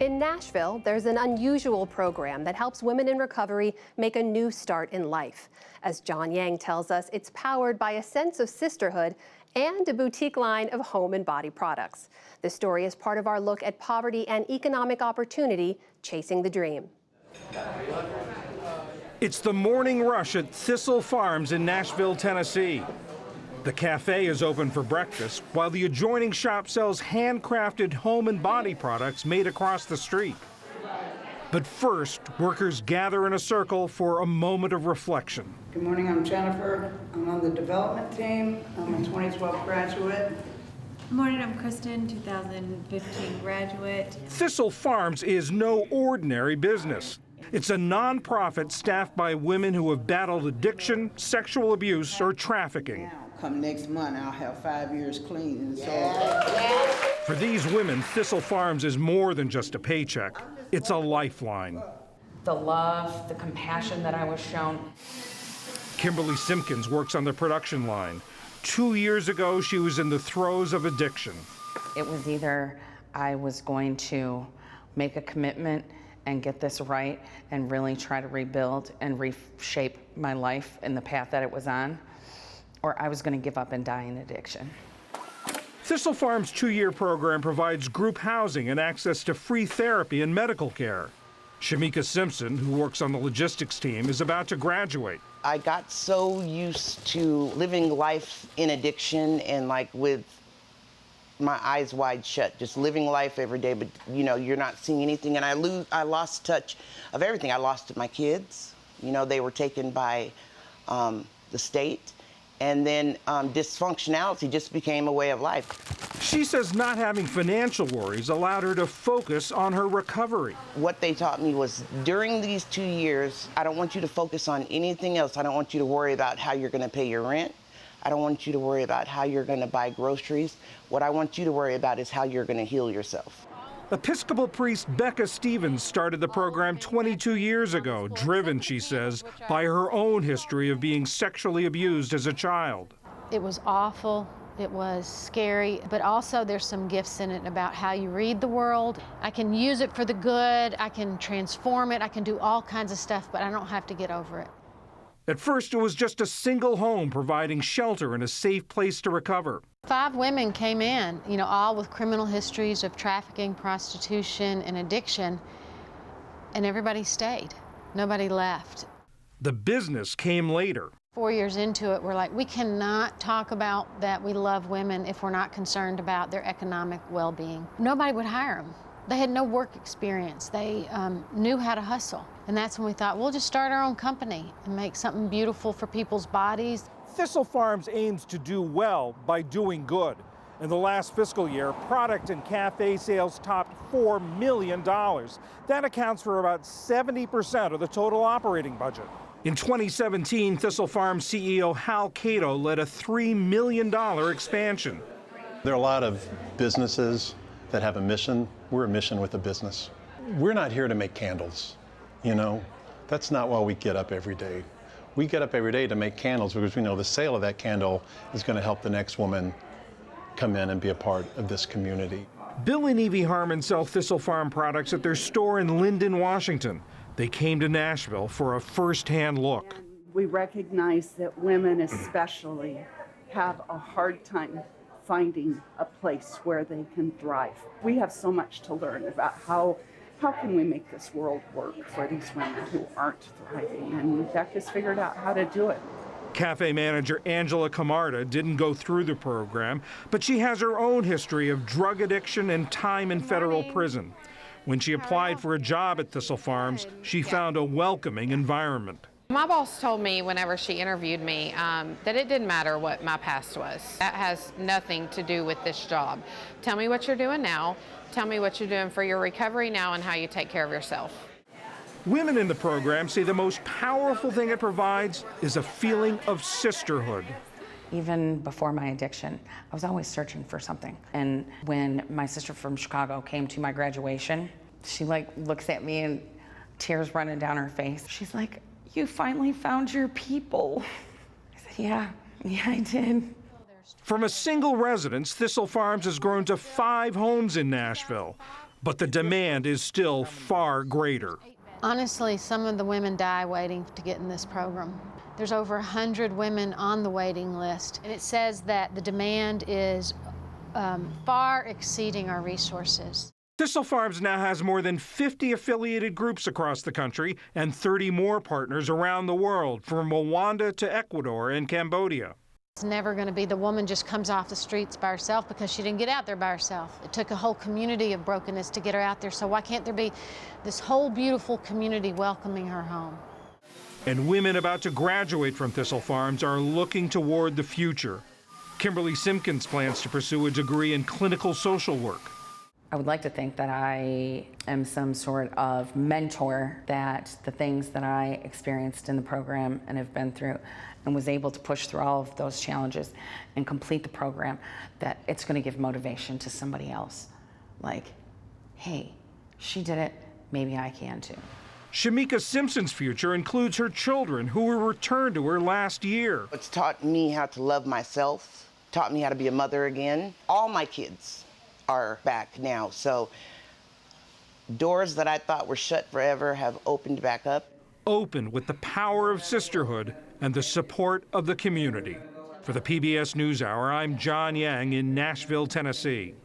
In Nashville, there's an unusual program that helps women in recovery make a new start in life. As John Yang tells us, it's powered by a sense of sisterhood and a boutique line of home and body products. This story is part of our look at poverty and economic opportunity, chasing the dream. It's the morning rush at Thistle Farms in Nashville, Tennessee. The cafe is open for breakfast, while the adjoining shop sells handcrafted home and body products made across the street. But first, workers gather in a circle for a moment of reflection. Good morning, I'm Jennifer. I'm on the development team. I'm a 2012 graduate. Good morning, I'm Kristen, 2015 graduate. Thistle Farms is no ordinary business. It's a nonprofit staffed by women who have battled addiction, sexual abuse, or trafficking. Come next month, I'll have 5 years clean and sober. For these women, Thistle Farms is more than just a paycheck. It's a lifeline. The love, the compassion that I was shown. Kimberly Simpkins works on the production line. 2 years ago, she was in the throes of addiction. It was either I was going to make a commitment and get this right and really try to rebuild and reshape my life in the path that it was on, or I was going to give up and die in addiction. Thistle Farms' 2-year program provides group housing and access to free therapy and medical care. Shamika Simpson, who works on the logistics team, is about to graduate. I got so used to living life in addiction and like with my eyes wide shut, just living life every day, but you know, you're not seeing anything. And I lost touch of everything. I lost my kids. You know, they were taken by the state. And then dysfunctionality just became a way of life. She says not having financial worries allowed her to focus on her recovery. What they taught me was during these 2 years, I don't want you to focus on anything else. I don't want you to worry about how you're going to pay your rent. I don't want you to worry about how you're going to buy groceries. What I want you to worry about is how you're going to heal yourself. Episcopal priest Becca Stevens started the program 22 years ago, driven, she says, by her own history of being sexually abused as a child. It was awful, it was scary, but also there's some gifts in it about how you read the world. I can use it for the good, I can transform it, I can do all kinds of stuff, but I don't have to get over it. At first, it was just a single home providing shelter and a safe place to recover. 5 women came in, you know, all with criminal histories of trafficking, prostitution, and addiction, and everybody stayed. Nobody left. The business came later. 4 years into it, we're like, we cannot talk about that we love women if we're not concerned about their economic well-being. Nobody would hire them. They had no work experience. They knew how to hustle. And that's when we thought, we'll just start our own company and make something beautiful for people's bodies. Thistle Farms aims to do well by doing good. In the last fiscal year, product and cafe sales topped $4 million. That accounts for about 70% of the total operating budget. In 2017, Thistle Farms CEO Hal Cato led a $3 million expansion. There are a lot of businesses that have a mission. We're a mission with a business. We're not here to make candles, you know. That's not why we get up every day. We get up every day to make candles because we know the sale of that candle is going to help the next woman come in and be a part of this community. Bill and Evie Harmon sell Thistle Farm products at their store in Linden, Washington. They came to Nashville for a first-hand look. We recognize that women especially have a hard time finding a place where they can thrive. We have so much to learn about how can we make this world work for these women who aren't thriving, and Becca's figured out how to do it. Cafe manager Angela Camarda didn't go through the program, but she has her own history of drug addiction and time in federal prison. When she applied for a job at Thistle Farms, she found a welcoming environment. My boss told me whenever she interviewed me that it didn't matter what my past was. That has nothing to do with this job. Tell me what you're doing now. Tell me what you're doing for your recovery now and how you take care of yourself. Women in the program say the most powerful thing it provides is a feeling of sisterhood. Even before my addiction, I was always searching for something. And when my sister from Chicago came to my graduation, she looks at me and tears running down her face. She's like, "You finally found your people." I said, yeah, I did. From a single residence, Thistle Farms has grown to 5 homes in Nashville. but the demand is still far greater. Honestly, some of the women die waiting to get in this program. There's over 100 women on the waiting list, and it says that the demand is far exceeding our resources. Thistle Farms now has more than 50 affiliated groups across the country and 30 more partners around the world, from Rwanda to Ecuador and Cambodia. It's never going to be the woman just comes off the streets by herself because she didn't get out there by herself. It took a whole community of brokenness to get her out there, so why can't there be this whole beautiful community welcoming her home? And women about to graduate from Thistle Farms are looking toward the future. Kimberly Simpkins plans to pursue a degree in clinical social work. I would like to think that I am some sort of mentor, that the things that I experienced in the program and have been through and was able to push through all of those challenges and complete the program, that it's going to give motivation to somebody else. Like, hey, she did it, maybe I can too. Shamika Simpson's future includes her children, who were returned to her last year. It's taught me how to love myself, taught me how to be a mother again. All my kids are back now, so doors that I thought were shut forever have opened back up. Open with the power of sisterhood and the support of the community. For the PBS NewsHour, I'm John Yang in Nashville, Tennessee.